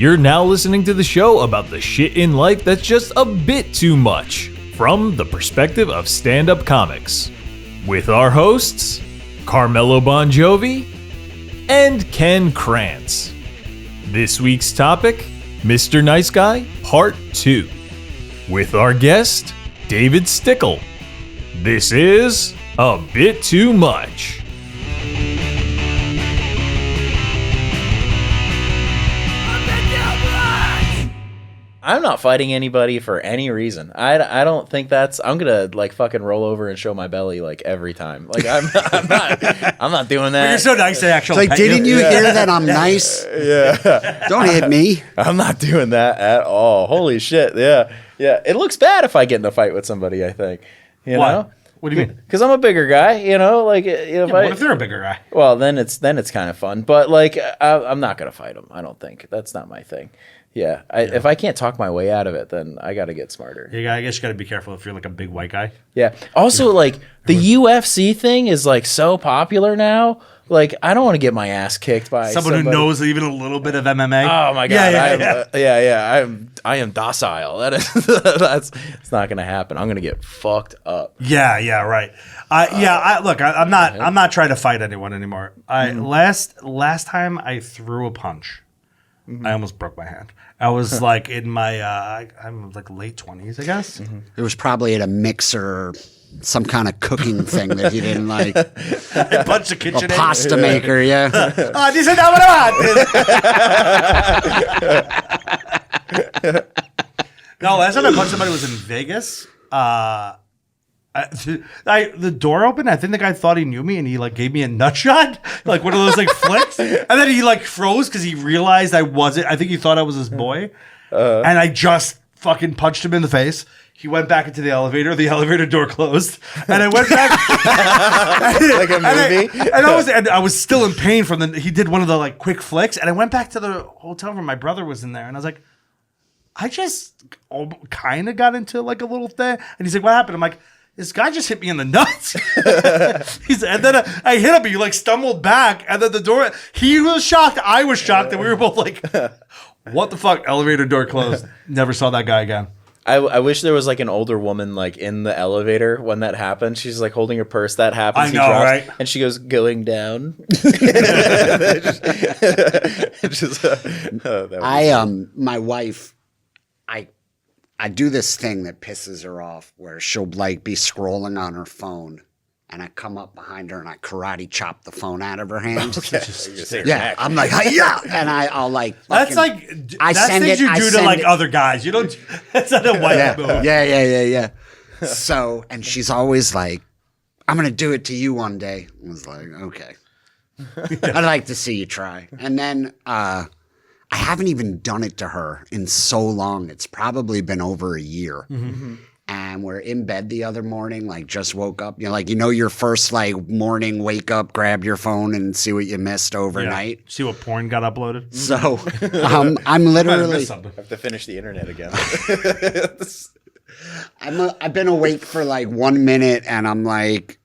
You're now listening to the show about the shit in life that's just a bit too much, from the perspective of stand-up comics. With our hosts, Carmelo Bongiovi and Ken Krantz. This week's topic, Mr. Nice Guy, Part 2. With our guest, David Stickle. This is A Bit Too Much. I'm not fighting anybody for any reason. I don't think that's. I'm gonna like fucking roll over and show my belly like every time. Like I'm not doing that. But you're so nice to actually. It's like, didn't you hear that I'm nice? Yeah. Don't hit me. I'm not doing that at all. Holy shit. Yeah. It looks bad if I get in a fight with somebody. I think. You know? What do you mean? Because I'm a bigger guy. You know, like what if they're a bigger guy? Well, then it's kind of fun. But like, I'm not gonna fight them. I don't think that's not my thing. Yeah, if I can't talk my way out of it, then I got to get smarter. Yeah, I guess you got to be careful if you're like a big white guy. Yeah. Also, like the UFC thing is like so popular now. Like, I don't want to get my ass kicked by someone who knows even a little bit of MMA. Oh my god! I am docile. That is it's not gonna happen. I'm gonna get fucked up. Yeah, right. I'm not trying to fight anyone anymore. Last time I threw a punch. I almost broke my hand. I was like in my, I'm like late 20s, I guess. It was probably at a mixer, some kind of cooking thing that he didn't like. I punched a kitchen. A pasta maker, yeah. This is not what No, last time I punched somebody was in Vegas. The door opened. I think the guy thought he knew me, and he like gave me a nut shot, like one of those like flicks. And then he like froze because he realized I wasn't. I think he thought I was his boy, and I just fucking punched him in the face. He went back into the elevator. The elevator door closed, and I went back like a movie. And I was still in pain from the. He did one of the like quick flicks, and I went back to the hotel room. My brother was in there, and I was like, I just kind of got into like a little thing, and he's like, "What happened?" I'm like, this guy just hit me in the nuts. And then I hit him. He like stumbled back, and then the door. He was shocked. I was shocked, and we were both like, "What the fuck?" Elevator door closed. Never saw that guy again. I wish there was like an older woman like in the elevator when that happened. She's like holding her purse. That happens. I know, right? And she goes going down. My wife, I do this thing that pisses her off where she'll like be scrolling on her phone and I come up behind her and I karate chop the phone out of her hand. Yeah, I'm like, yeah, and I'll like. That's like that's things you do to like other guys. You don't. That's not a wife move. Yeah. So, and she's always like, "I'm gonna do it to you one day." I was like, "Okay, I'd like to see you try." And then I haven't even done it to her in so long. It's probably been over a year. Mm-hmm. And we're in bed the other morning, like just woke up. Your first like morning wake up, grab your phone and see what you missed overnight. Yeah. See what porn got uploaded. So I'm literally I have to finish the internet again. I've been awake for like 1 minute and I'm like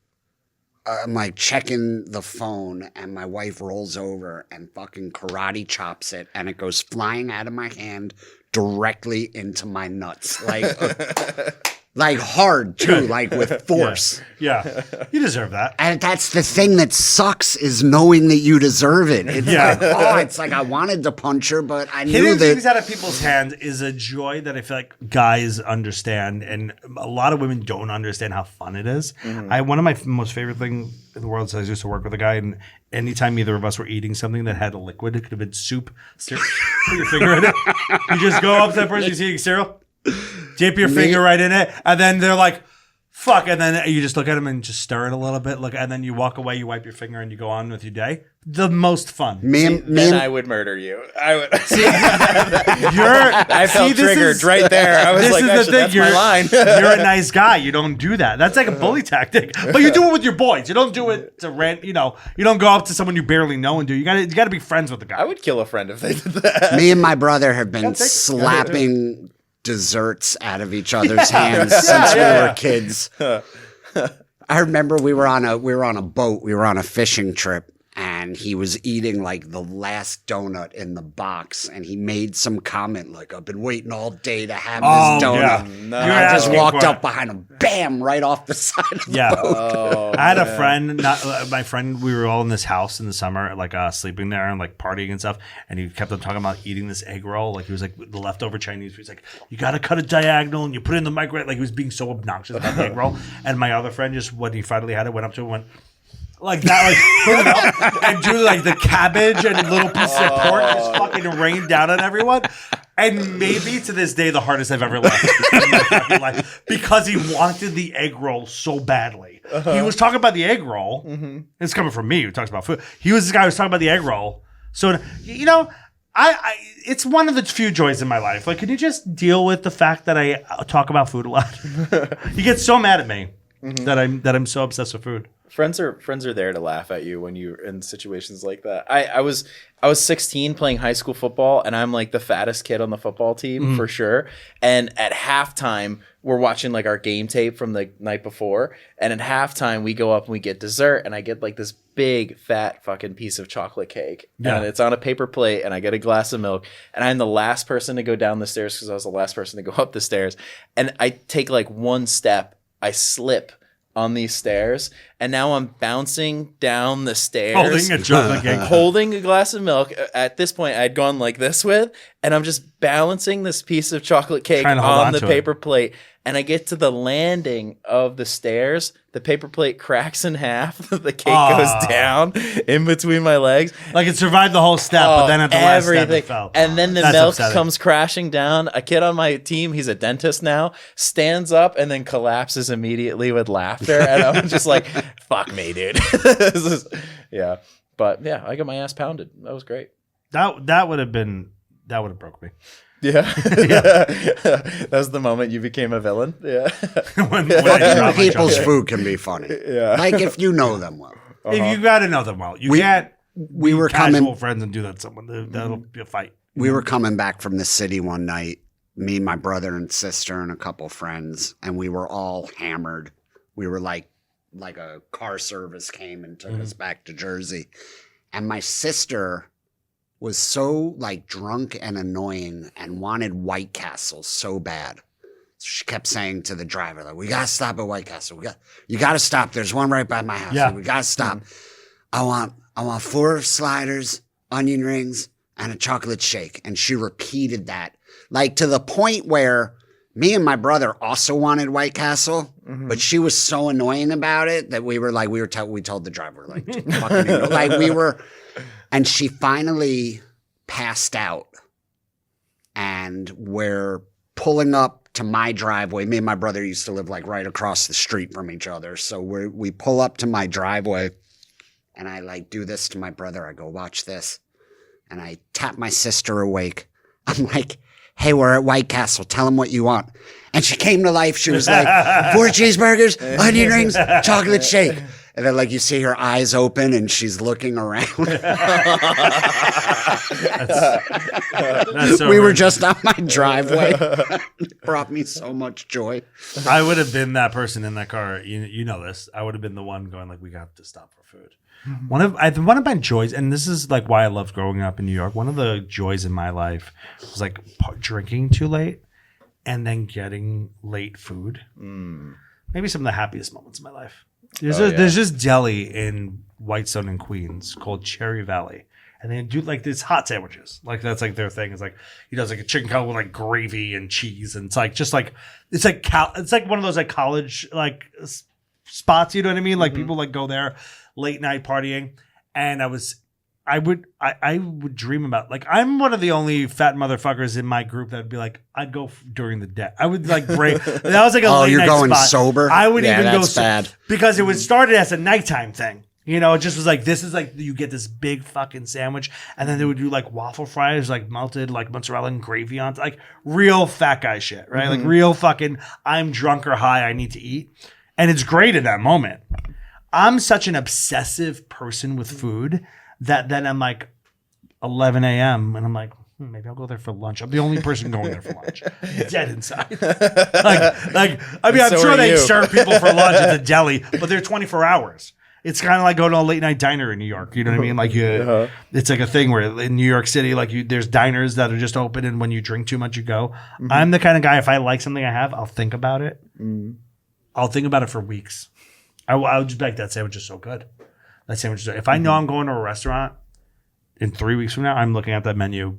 checking the phone and my wife rolls over and fucking karate chops it and it goes flying out of my hand directly into my nuts. Like hard too, like with force. Yeah. You deserve that. And that's the thing that sucks is knowing that you deserve it. It's like I wanted to punch her, but I knew hitting that things out of people's hands is a joy that I feel like guys understand, and a lot of women don't understand how fun it is. Mm-hmm. One of my most favorite things in the world is I used to work with a guy, and anytime either of us were eating something that had a liquid, it could have been soup, cereal, put your finger in it. You just go up to that person who's eating cereal, dip your finger right in it, and then they're like, fuck, and then you just look at them and just stir it a little bit, and then you walk away, you wipe your finger, and you go on with your day. The most fun. Then I would murder you. I would. I felt triggered right there. I was like, that's my line. You're a nice guy. You don't do that. That's like a bully tactic. But you do it with your boys. You don't do it to rent. You don't go up to someone you barely know and do. You got to be friends with the guy. I would kill a friend if they did that. Me and my brother have been slapping desserts out of each other's hands since we were kids. I remember we were on a boat. We were on a fishing trip. And and he was eating like the last donut in the box, and he made some comment like, "I've been waiting all day to have this donut." Yeah. No. And I just walked up behind him, bam, right off the side of the boat. Oh, I had a friend, my friend, we were all in this house in the summer, like sleeping there and like partying and stuff. And he kept on talking about eating this egg roll. Like he was like the leftover Chinese food. He's like, you got to cut it diagonal and you put it in the microwave. Like he was being so obnoxious about the egg roll. And my other friend just, when he finally had it, went up to him and went, like that, like put it up and drew like the cabbage and a little piece of pork just fucking rained down on everyone. And maybe to this day, the hardest I've ever left in my fucking life, because he wanted the egg roll so badly. He was talking about the egg roll. Mm-hmm. It's coming from me who talks about food. He was this guy who was talking about the egg roll. So, you know, I it's one of the few joys in my life. Like, can you just deal with the fact that I talk about food a lot? He gets so mad at me that I'm so obsessed with food. Friends are there to laugh at you when you're in situations like that. I was 16 playing high school football, and I'm like the fattest kid on the football team for sure. And at halftime, we're watching like our game tape from the night before, and at halftime we go up and we get dessert, and I get like this big fat fucking piece of chocolate cake, and it's on a paper plate, and I get a glass of milk, and I'm the last person to go down the stairs because I was the last person to go up the stairs, and I take like one step, I slip on these stairs, and now I'm bouncing down the stairs Holding a chocolate cake. holding a glass of milk. At this point I'd gone like this with, and I'm just balancing this piece of chocolate cake on the paper plate, and I get to the landing of the stairs, the paper plate cracks in half, the cake goes down in between my legs. Like it survived the whole step, but then at the last step it fell. And then the That's milk upsetting. comes crashing down. A kid on my team, he's a dentist now, stands up and then collapses immediately with laughter. And I'm just like, fuck me, dude. Yeah. But yeah, I got my ass pounded. That was great. That would have broke me. Yeah. That was the moment you became a villain. Yeah. when I Fucking dropped my people's chocolate. food can be funny. Yeah. Like if you know them well. If you got to know them well, you can't. We were casual coming. friends and do that to someone. That'll be a fight. We were coming back from the city one night, me, my brother and sister, and a couple friends, and we were all hammered. We were like a car service came and took us back to Jersey. And my sister was so like drunk and annoying and wanted White Castle so bad. So she kept saying to the driver, like, we gotta stop at White Castle. You gotta stop. There's one right by my house. Yeah. We gotta stop. I want 4 sliders, onion rings, and a chocolate shake. And she repeated that, like to the point where me and my brother also wanted White Castle, but she was so annoying about it that we told the driver, like, fucking, like we were, and she finally passed out, and we're pulling up to my driveway. Me and my brother used to live like right across the street from each other. So we pull up to my driveway, and I like do this to my brother. I go, watch this. And I tap my sister awake. I'm like, hey, we're at White Castle. Tell them what you want. And she came to life. She was like, 4 cheeseburgers, onion rings, chocolate shake. And then like you see her eyes open and she's looking around. That's so We were rude. just on my driveway. It brought me so much joy. I would have been that person in that car. You know this. I would have been the one going like, we got to stop for food. One of my joys, and this is like why I loved growing up in New York. One of the joys in my life was like drinking too late and then getting late food. Maybe some of the happiest moments of my life. There's this deli in Whitestone in Queens called Cherry Valley. And they do like these hot sandwiches. Like that's like their thing. It's like he does like a chicken cutlet with like gravy and cheese. And it's like just like it's like one of those like college like spots, you know what I mean? Like people like go there late night partying. And I would dream about, like, I'm one of the only fat motherfuckers in my group that would be like, I'd go during the day. I would like break. That was like a late you're night going spot. sober? I would Yeah, even go that's bad. because it was started as a nighttime thing. You know, it just was like, this is like, you get this big fucking sandwich, and then they would do like waffle fries, like melted like mozzarella and gravy on, like real fat guy shit, right? Like real fucking, I'm drunk or high, I need to eat. And it's great in that moment. I'm such an obsessive person with food that then I'm like 11 a.m. and I'm like, maybe I'll go there for lunch. I'm the only person going there for lunch. Dead inside. I mean, I'm So sure are they you. serve people for lunch at the deli, but they're 24 hours. It's kind of like going to a late night diner in New York. You know what I mean? Like it's like a thing where in New York City, like there's diners that are just open, and when you drink too much, you go. I'm the kind of guy, if I like something I have, I'll think about it. I'll think about it for weeks. I'll just be like, that sandwich is so good. That sandwich is so, if I know I'm going to a restaurant in 3 weeks from now, I'm looking at that menu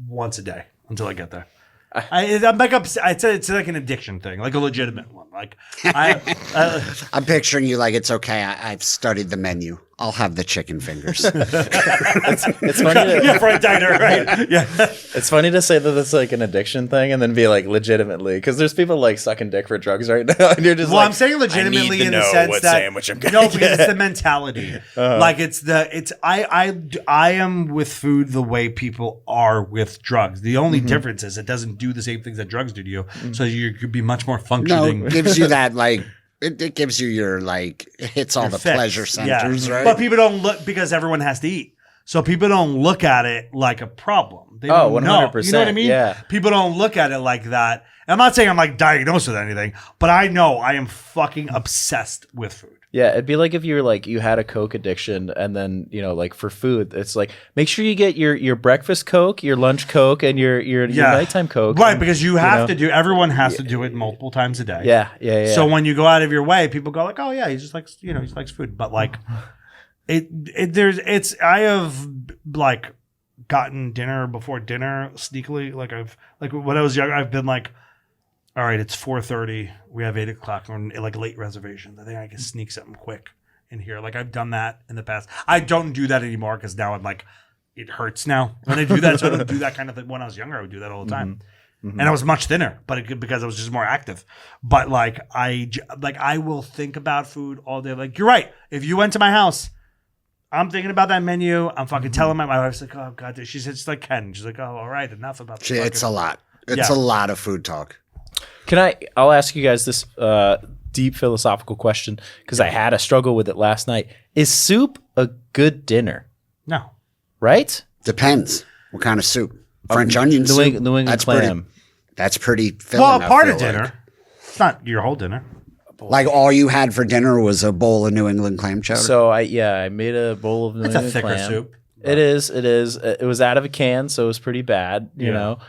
once a day until I get there. I'm like it's like an addiction thing, like a legitimate one. Like I'm picturing you like, it's okay. I've studied the menu. I'll have the chicken fingers. It's funny. For a diner, right? Yeah. It's funny to say that it's like an addiction thing, and then be like legitimately, because there's people like sucking dick for drugs right now, and you're just I'm saying legitimately in the sense that because it's the mentality. Like I am with food the way people are with drugs. The only difference is it doesn't do the same things that drugs do to you, so you could be much more functioning. No, it gives you that like. It gives you your like, it hits all the fix. pleasure centers, right? But people don't look, because everyone has to eat. So people don't look at it like a problem. They don't 100%. know. You know what I mean? Yeah. People don't look at it like that. And I'm not saying I'm like diagnosed with anything, but I know I am fucking obsessed with food. Yeah, it'd be like if you're like you had a Coke addiction, and then like for food, it's like make sure you get your breakfast Coke, your lunch Coke, and your nighttime Coke. Right, because you have to do. Everyone has to do it multiple times a day. Yeah. So when you go out of your way, people go like, "Oh yeah, he just likes he likes food." But like, I have like gotten dinner before dinner sneakily. Like when I was young, I've been like, all right, it's 4:30. We have 8 o'clock on like late reservations. I think I can sneak something quick in here. Like I've done that in the past. I don't do that anymore because now I'm like, it hurts now when I do that. So I don't do that kind of thing. When I was younger, I would do that all the time, and I was much thinner, but because I was just more active. But like I will think about food all day. Like you're right. If you went to my house, I'm thinking about that menu. I'm fucking telling my wife's like, oh god, she's just like Ken. She's like, oh, all right, enough about this. It's a lot. It's a lot of food talk. I'll ask you guys this deep philosophical question, because I had a struggle with it last night. Is soup a good dinner? No. Right? Depends. What kind of soup? French onion soup? New England clam. That's pretty filling. Well, part of dinner. It's not your whole dinner. Like all you had for dinner was a bowl of New England clam chowder? So I made a bowl of New England clam. It's a thicker soup. It is. It was out of a can, so it was pretty bad, you know.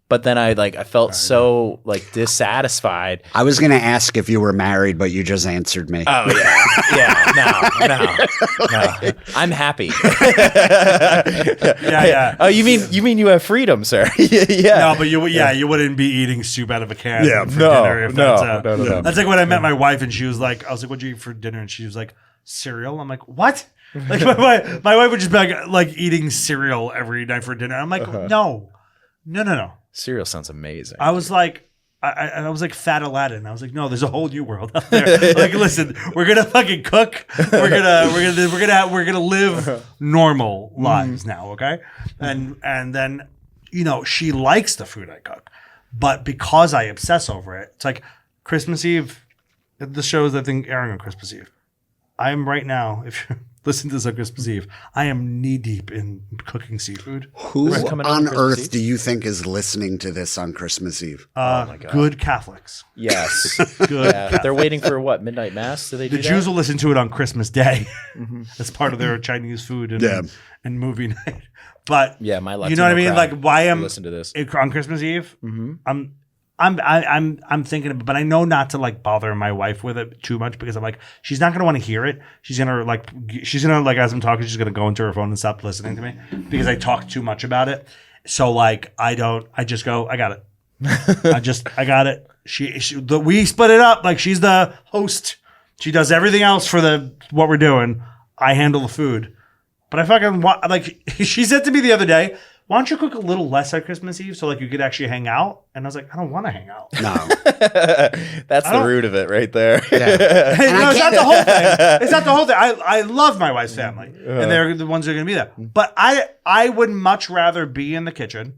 But then I felt so like dissatisfied. I was going to ask if you were married, but you just answered me. Oh yeah, no. I'm happy. Yeah. Oh, you mean you have freedom, sir? Yeah. No, but you wouldn't be eating soup out of a can for no, dinner. No. That's like when I met my wife, and she was like, I was like, "What'd you eat for dinner?" And she was like, "Cereal." I'm like, "What?" Like my wife would just be like eating cereal every night for dinner. I'm like, no. Cereal sounds amazing. I was like, I was like Fat Aladdin. I was like, no, there's a whole new world out there. Like, listen, we're gonna fucking cook. We're gonna live normal lives now, okay? And then, she likes the food I cook, but because I obsess over it, it's like Christmas Eve. The shows I think airing on Christmas Eve. I am right now. If you listen to this on Christmas Eve, I am knee deep in cooking seafood. Who on earth do you think is listening to this on Christmas Eve? Oh my God. Good Catholics. Yes. Good. Yeah. They're waiting for what? Midnight Mass? Do they do the Jews that? will listen to it on Christmas Day as part of their Chinese food and movie night. But yeah, my Latino you know what I mean? crowd Like why am listen to this on Christmas Eve? I'm thinking of it, but I know not to like bother my wife with it too much, because I'm like, she's not gonna want to hear it. She's gonna as I'm talking, she's gonna go into her phone and stop listening to me because I talk too much about it. So like I just go, I got it. I got it. We split it up. Like she's the host. She does everything else for what we're doing. I handle the food. But I fucking like she said to me the other day, why don't you cook a little less at Christmas Eve so like you could actually hang out? And I was like, I don't want to hang out. No. That's the root of it right there. Yeah. No, it's not the whole thing. It's not the whole thing. I love my wife's family, and they're the ones who are going to be there. But I would much rather be in the kitchen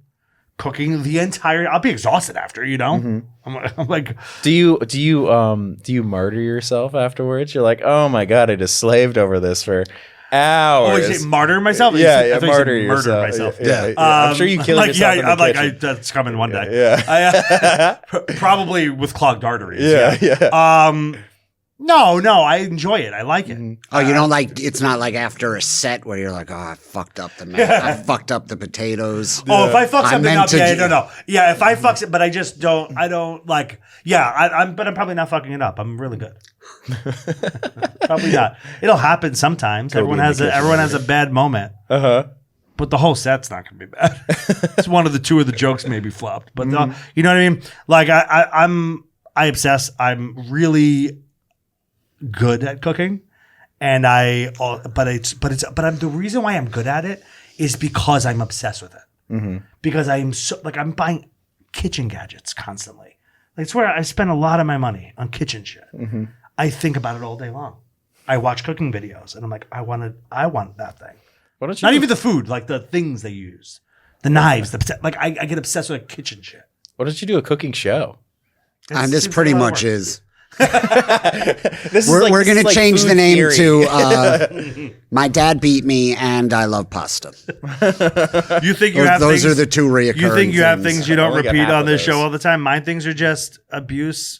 cooking the entire. I'll be exhausted after, I'm like. Do you martyr yourself afterwards? You're like, oh my God, I just slaved over this for hours. Oh, you say martyr myself? Yeah, martyr yourself. Murder myself. Yeah. I'm sure you killed yourself in the kitchen. That's coming one day. Yeah. Probably with clogged arteries. Yeah. No, I enjoy it. I like it. Oh, you don't like? It's not like after a set where you're like, oh, I fucked up the I fucked up the potatoes. Oh, if I fuck something up, no. Yeah, if I fuck it, but I just don't. I don't like. Yeah, but I'm probably not fucking it up. I'm really good. Probably not. It'll happen sometimes. Everyone has a bad moment. But the whole set's not going to be bad. It's one of the two of the jokes maybe flopped. But you know what I mean? Like I obsess. I'm really good at cooking, and the reason why I'm good at it is because I'm obsessed with it. Because I am I'm buying kitchen gadgets constantly. Like, it's where I spend a lot of my money on kitchen shit. I think about it all day long. I watch cooking videos, and I'm like, I want that thing. Not even the food, like the things they use, the knives, I get obsessed with kitchen shit. Why don't you do a cooking show? And this pretty much is. We're going to like change the food name theory. to My Dad Beat Me and I Love Pasta. You think you have those things, are the two reoccurring You think you have things. things you don't only got repeat half on of this those. show all the time? My things are just abuse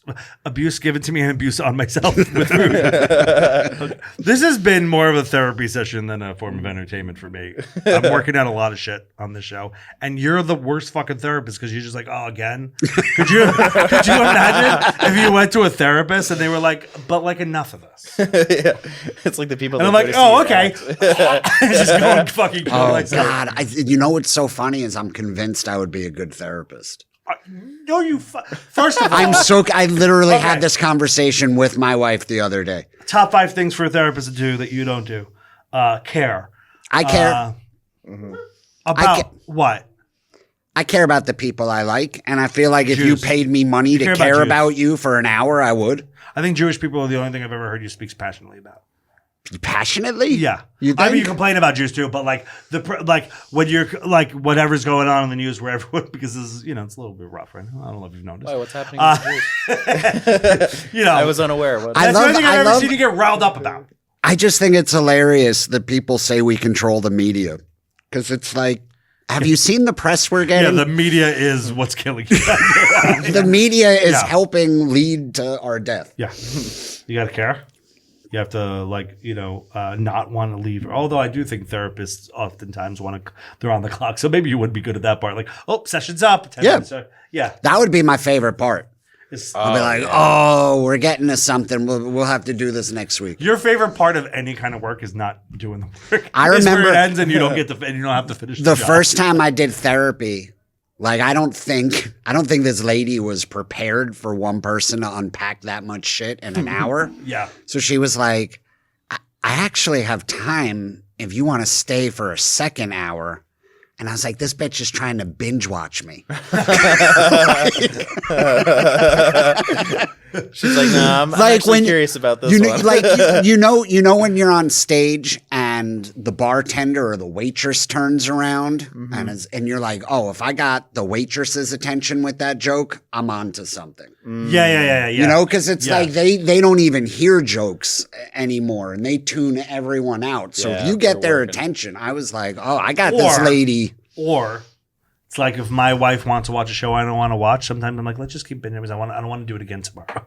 given to me and abuse on myself with food. This has been more of a therapy session than a form of entertainment for me. I'm working out a lot of shit on this show, and you're the worst fucking therapist because you're just like, oh, again? Could you imagine if you went to a therapist and they were like, but like enough of this? Yeah. It's like the people. And that I'm go like, to oh, see your okay. act. Just going fucking kill Oh, myself. God. You know what's so funny is I'm convinced I would be a good therapist. No, first of all, I literally Okay. had this conversation with my wife the other day. top 5 things for a therapist to do that you don't do. Care. I care. About what? I care about the people I like, and I feel like if you Jews. paid me money to care about care Jews. about you for an hour, I would. I think Jewish people are the only thing I've ever heard you speak passionately about. Passionately? Yeah. You I mean, you think? complain about Jews too, but like when you're like whatever's going on in the news where everyone, because this is, it's a little bit rough right now. I don't know if you've noticed. Why, what's happening? With the Jews? I was unaware. What? That's the only thing I've ever love- seen you get riled up about. I just think it's hilarious that people say we control the media. Because it's like, have you seen the press we're Yeah, getting? the media is what's killing you. The media is Yeah. helping lead to our death. Yeah. You got to care. You have to not want to leave. Although I do think therapists oftentimes they're on the clock. So maybe you would be good at that part. Like, oh, session's up. 10 Yeah. minutes. Yeah. That would be my favorite part. It's- I'll be like, oh, we're getting to something. We'll have to do this next week. Your favorite part of any kind of work is not doing the work. I It's where remember- it ends and you don't have to finish The job. first time I did therapy, like I don't think this lady was prepared for one person to unpack that much shit in an hour. Yeah. So she was like, I actually have time if you want to stay for a second hour. And I was like, this bitch is trying to binge watch me. She's like, nah, I'm actually curious about this one. you know when you're on stage and the bartender or the waitress turns around and you're like, oh, if I got the waitress's attention with that joke, I'm on to something. Yeah. You know, because it's like they don't even hear jokes anymore and they tune everyone out. So if Yeah, you get they're their working. attention, I was like, oh, I got this lady. Or it's like if my wife wants to watch a show I don't want to watch, sometimes I'm like, let's just keep binging because I don't want to do it again tomorrow.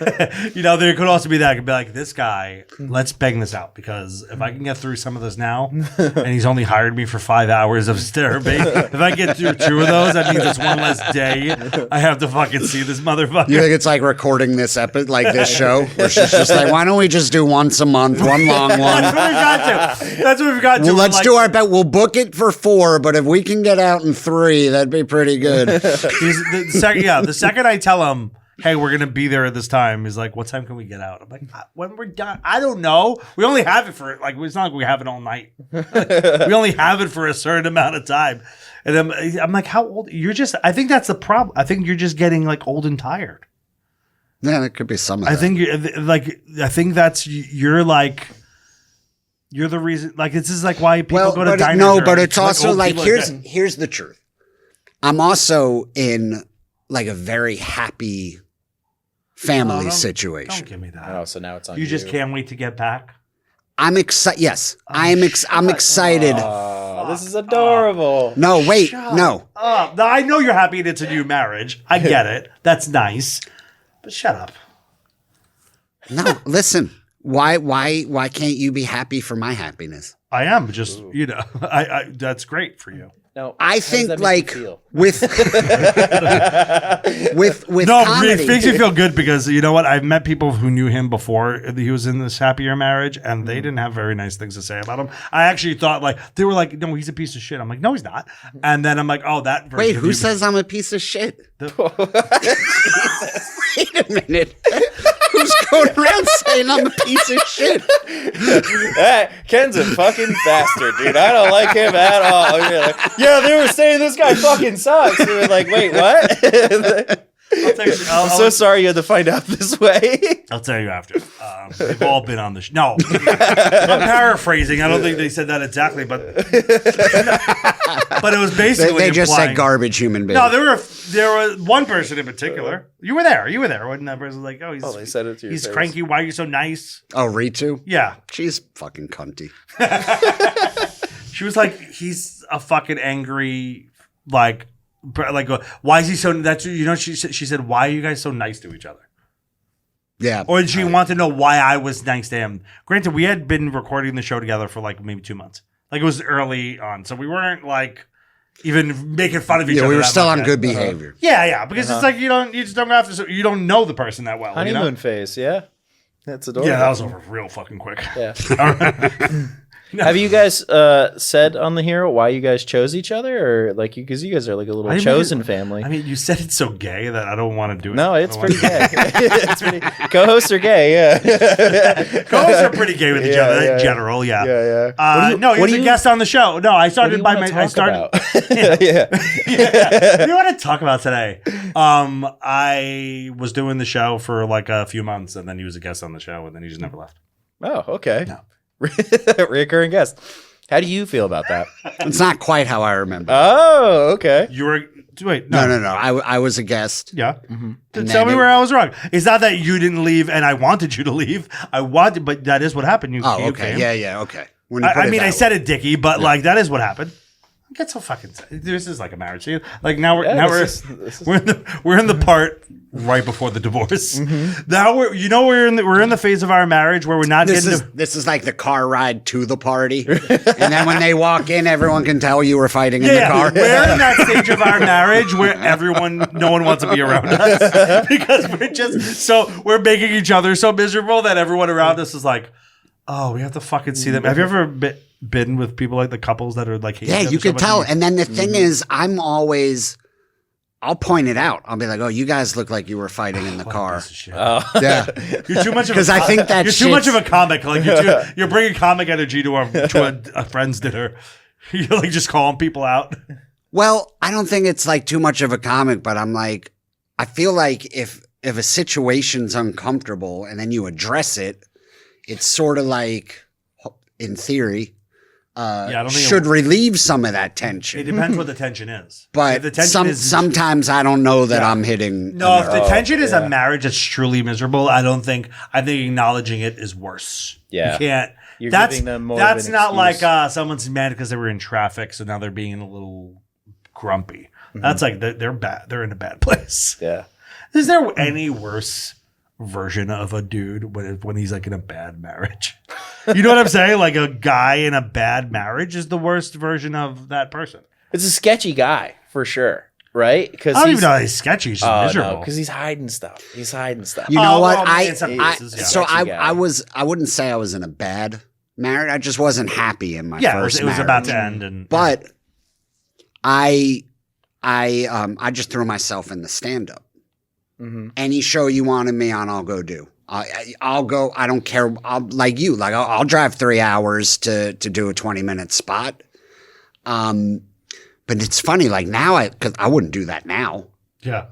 There could also be that. I could be like, this guy, let's bang this out because if I can get through some of this now, and he's only hired me for 5 hours of therapy, if I get through 2 of those, that means it's one less day I have to fucking see this motherfucker. You think it's like recording this this show where she's just like, why don't we just do once a month, one long one? That's what we've got to. Well, let's do our bet. We'll book it for 4, but if we can get out in 3, that'd be pretty good. The second I tell him, hey, we're going to be there at this time, he's like, what time can we get out? I'm like, when we're done. I don't know. We only have it for, it's not like we have it all night. We only have it for a certain amount of time. And I'm like, how old? I think that's the problem. I think you're just getting old and tired. Yeah, that could be some of that. I think that's, you're the reason, this is why people go to diners. No, but it's also old people are getting- here's the truth. I'm also in a very happy family situation. Don't give me that. Oh, so now it's on You just can't wait to get back. I'm excited. Yes, I'm excited. Oh, this is adorable. No, wait, no. Now, I know you're happy it's a new marriage. I get it. That's nice. But shut up. No, listen. Why can't you be happy for my happiness? I am just, I that's great for you. No, I think with with comedy, it makes me feel good because you know what? I've met people who knew him before he was in this happier marriage, and they didn't have very nice things to say about him. I actually thought they were like, no, he's a piece of shit. I'm like, no, he's not. And then I'm like, oh, that. Wait, who says I'm a piece of shit? Wait a minute. Who's going around saying I'm a piece of shit? Ken's a fucking bastard, dude. I don't like him at all. You're like, yeah, they were saying this guy fucking sucks. And we're like, wait, what? I'm so sorry you had to find out this way. I'll tell you after. They've all been on the show. No, I'm paraphrasing. I don't think they said that exactly, but it was basically they just said garbage human being. No, there was one person in particular. You were there. When that person was like, oh, they said it to you. He's cranky. Why are you so nice? Oh, Ritu? Yeah. She's fucking cunty. She was like, he's a fucking angry, why is he so? She said, why are you guys so nice to each other? Yeah. Or she wanted to know why I was nice to him. Granted, we had been recording the show together for maybe 2 months. It was early on, so we weren't even making fun of each other. We were still on good behavior. Yeah, because it's you just don't have to. You don't know the person that well. Honeymoon phase, yeah. That's adorable. Yeah, that was over real fucking quick. Yeah. Have you guys said on the hero why you guys chose each other, or because you guys are like a little chosen family? I mean, you said it's so gay that I don't want to do it. No, it's pretty gay. It's pretty. Co-hosts are gay. Yeah. Co-hosts are pretty gay with each other in general. Yeah. Yeah. No, he was a guest on the show. No, I started by my. I started. Yeah. What do you want to talk about today? I was doing the show for a few months, and then he was a guest on the show, and then he just never left. Oh, okay. No. Reoccurring guest. How do you feel about that? It's not quite how I remember. Oh, okay. You were wait. No. I was a guest. Yeah. Mm-hmm. Tell me where I was wrong. It's not that you didn't leave and I wanted you to leave. But that is what happened. You okay. Came. Yeah. Okay. I said it, Dickie, but that is what happened. Get so fucking. This is like a marriage scene. Now we're in the part right before the divorce. Mm-hmm. Now we're in the phase of our marriage where we're not this is like the car ride to the party, and then when they walk in, everyone can tell you were fighting in the car. We're in that stage of our marriage where no one wants to be around us because we're making each other so miserable that everyone around us is like, oh, we have to fucking see them. Have you ever been with people like the couples that are you can tell. And then the thing is, I'll point it out. I'll be like, oh, you guys look like you were fighting in the car. Yeah. You're too much of because I think that you're too much of a comic. You're bringing comic energy to a friend's dinner. You're just calling people out. Well, I don't think it's too much of a comic, but I'm like, I feel like if a situation's uncomfortable and then you address it, it's sort of in theory, should relieve some of that tension. It depends what the tension is. But sometimes I don't know that I'm hitting. No, if the tension is a marriage that's truly miserable, I think acknowledging it is worse. Yeah. You can't. You're giving them more that's of an not excuse. like someone's mad because they were in traffic, so now they're being a little grumpy. Mm-hmm. That's they're bad. They're in a bad place. Yeah. Is there any worse version of a dude when he's in a bad marriage? You know what I'm saying? A guy in a bad marriage is the worst version of that person. It's a sketchy guy for sure, right? Because I don't even know he's sketchy. He's just miserable. Because he's hiding stuff. You know what? I wouldn't say I was in a bad marriage. I just wasn't happy in my first marriage. It was about to end, but I just threw myself in the stand-up. Mm-hmm. Any show you wanted me on, I'll go do. I'll go. I don't care. I'll drive 3 hours to do a 20-minute spot. But it's funny. Now, because I wouldn't do that now. Yeah.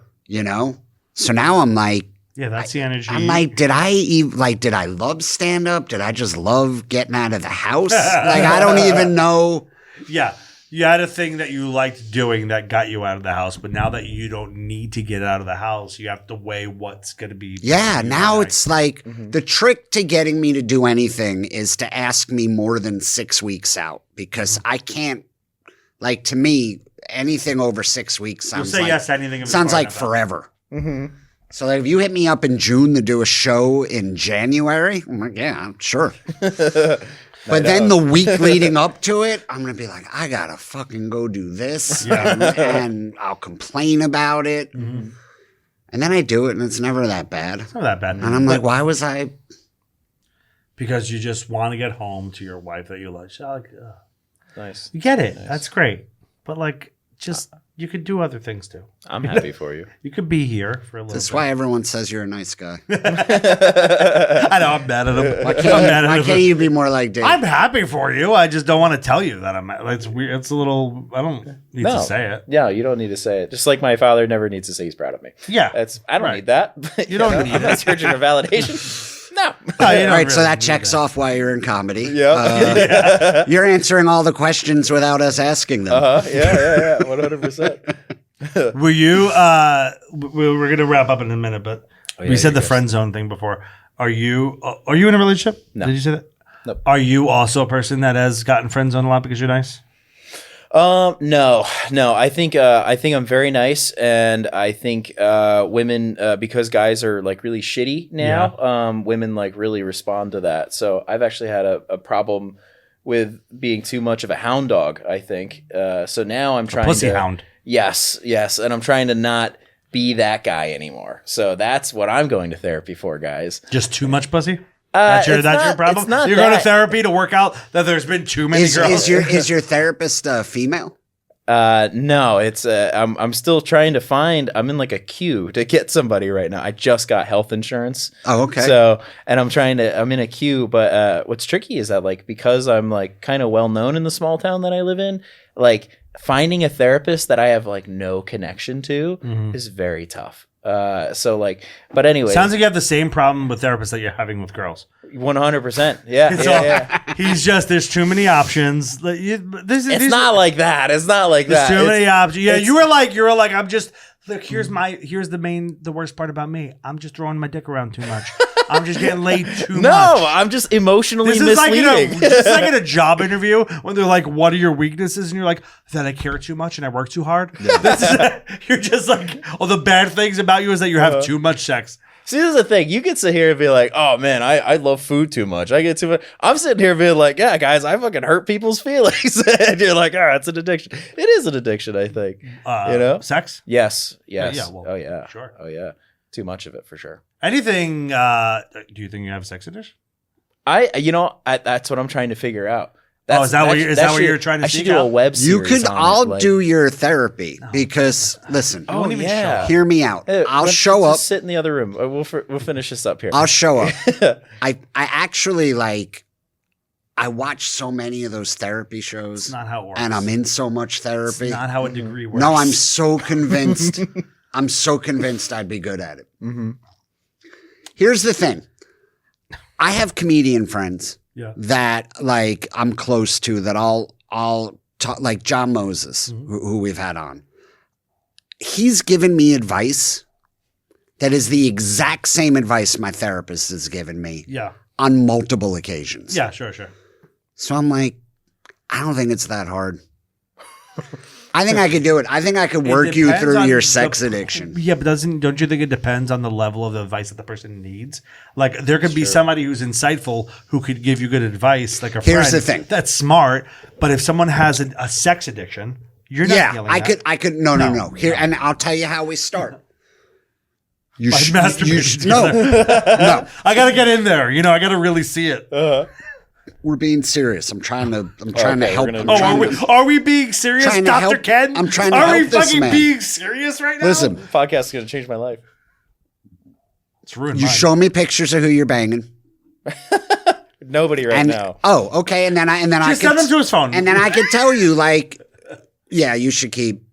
So now I'm like. Yeah, that's the energy. I'm like, did I love stand up? Did I just love getting out of the house? I don't even know. Yeah. You had a thing that you liked doing that got you out of the house, but now that you don't need to get out of the house, you have to weigh what's going to be. Yeah, now it's the trick to getting me to do anything is to ask me more than 6 weeks out because I can't, to me, anything over 6 weeks sounds yes to anything. Sounds like forever. Mm-hmm. So like, if you hit me up in June to do a show in January, I'm like, yeah, sure. But then the week leading up to it, I'm going to be like, I got to fucking go do this. And I'll complain about it. Mm-hmm. And then I do it, and it's never that bad. It's not that bad. And I'm like, why was I? Because you just want to get home to your wife that you love. She's like, Nice. you get it. Nice. That's great. But like, just you could do other things too. I'm happy for you. You could be here for a little That's bit. why everyone says you're a nice guy. I know, I'm mad at him. Why can't you be more like Dave? I'm happy for you. I just don't want to tell you that I'm. It's weird. It's a little. I don't need to say it. Yeah, you don't need to say it. Just like my father never needs to say he's proud of me. Yeah, I don't need that. You don't need I'm not searching for validation. No. No, you don't All right, really so that need checks off why you're in comedy. Yeah. You're answering all the questions without us asking them. Yeah. 100%. Were you? We're gonna wrap up in a minute, but we said the friend zone thing before. Are you in a relationship? No. Did you say that? Nope. Are you also a person that has gotten friend zone a lot because you're nice? No. I think I'm very nice, and I think women, because guys are like really shitty now, women like really respond to that. So I've actually had a problem with being too much of a hound dog, I think. So now I'm trying pussy hound. Yes, and I'm trying to not be that guy anymore. So that's what I'm going to therapy for, guys. Just too much pussy? That's your problem? It's not You're going to therapy to work out that there's been too many girls? Is your therapist female? No, it's I'm still trying to find. I'm in like a queue to get somebody right now. I just got health insurance. Oh, okay. So, and I'm in a queue, but what's tricky is that like, because I'm like kind of well known in the small town that I live in, like finding a therapist that I have like no connection to is very tough. So like, but anyway, Sounds like you have the same problem with therapists that you're having with girls. 100%. Yeah. He's just, there's too many options. It's not like that. It's not like that. There's too many options. Yeah, you were like, I'm just, look, here's the worst part about me. I'm just throwing my dick around too much. I'm just getting laid too much. No, I'm just emotionally misleading. It's like in a job interview when they're like, what are your weaknesses? And you're like, that I care too much and I work too hard. Yeah. You're just like, all the bad things about you is that you have too much sex. See, this is the thing. You can sit here and be like, oh, man, I love food too much. I get too much. I'm sitting here being like, yeah, guys, I fucking hurt people's feelings. And you're like, oh, it's an addiction. It is an addiction, I think. Sex? Yes. Yeah, well, oh, yeah. Sure. Oh, yeah. Too much of it, for sure. Anything, do you think you have a sex addiction? That's what I'm trying to figure out. Is that what you're trying to I should seek do a out? web series. You could on all it, like, do your therapy because listen. Oh, yeah. Hear me out. I'll show up. Sit in the other room. We'll finish this up here. I'll show up. I actually like. I watch so many of those therapy shows. It's not how it works. And I'm in so much therapy. It's not how a degree works. No, I'm so convinced. I'm so convinced I'd be good at it. Mm-hmm. Here's the thing. I have comedian friends that like I'm close to that I'll talk, like John Moses, who we've had on. He's given me advice that is the exact same advice my therapist has given me on multiple occasions. Yeah, sure. So I'm like, I don't think it's that hard. I think I could do it. I think I could work you through your sex addiction. Yeah, but don't you think it depends on the level of the advice that the person needs? Like there could be somebody who's insightful who could give you good advice, like a friend. Here's the thing. That's smart. But if someone has a sex addiction, you're not feeling that. I could. No. Here, and I'll tell you how we start. You should. No. I got to get in there. I got to really see it. We're being serious. I'm trying to help. Are we being serious, Dr. Ken? I'm trying to help this man. Are we fucking being serious right now? Listen. The podcast is going to change my life. It's ruined You mine. show me pictures of who you're banging. Nobody right now. Oh, okay. And then I just send them to his phone. And then I could tell you, like, yeah, you should keep.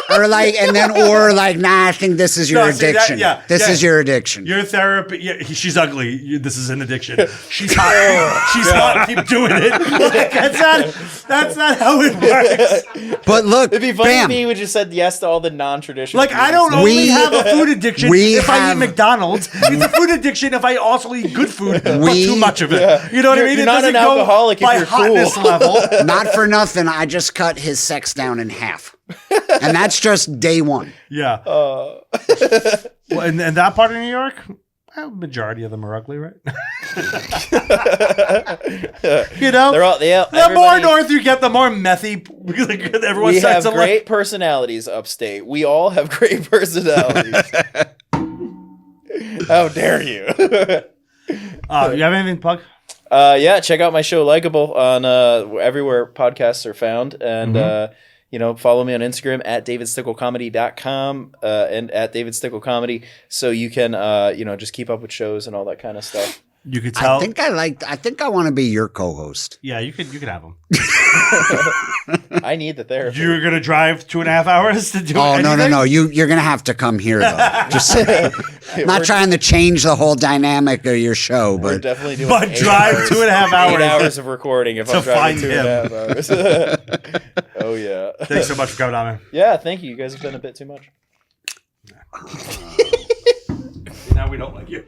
Or nah, I think this is your addiction. This is your addiction. Your therapy. Yeah, she's ugly. This is an addiction. She's hot. She's hot. Keep doing it. Like, that's not. That's not how it works. But look, It'd be funny bam. if he would just said yes to all the non-traditional. Like, I don't only have a food addiction if I eat McDonald's. It's a food addiction if I also eat good food, but too much of it. Yeah. You know what I mean? You're It not doesn't an go alcoholic if by you're hotness cool. level. Not for nothing, I just cut his sex down in half. And that's just day one. Yeah. Well, and that part of New York, majority of them are ugly, right? You know? They're all, the more north you get, the more methy. Everyone we starts have to great personalities upstate. We all have great personalities. How dare you? You have anything to plug? Yeah, check out my show Likeable on everywhere podcasts are found, and follow me on Instagram at davidsticklecomedy.com and at davidsticklecomedy, so you can just keep up with shows and all that kind of stuff. You could tell. I think I want to be your co-host. Yeah, you could have them. I need the therapy. You're gonna drive 2.5 hours to do. Oh anything? no! You're gonna have to come here though. Just not trying to change the whole dynamic of your show, We're but definitely doing. But drive 2.5 hours. 8 hours of recording if I'm driving find 2.5 hours. Oh yeah. Thanks so much for coming on, man. Yeah, thank you. You guys have done a bit too much. Now we don't like you.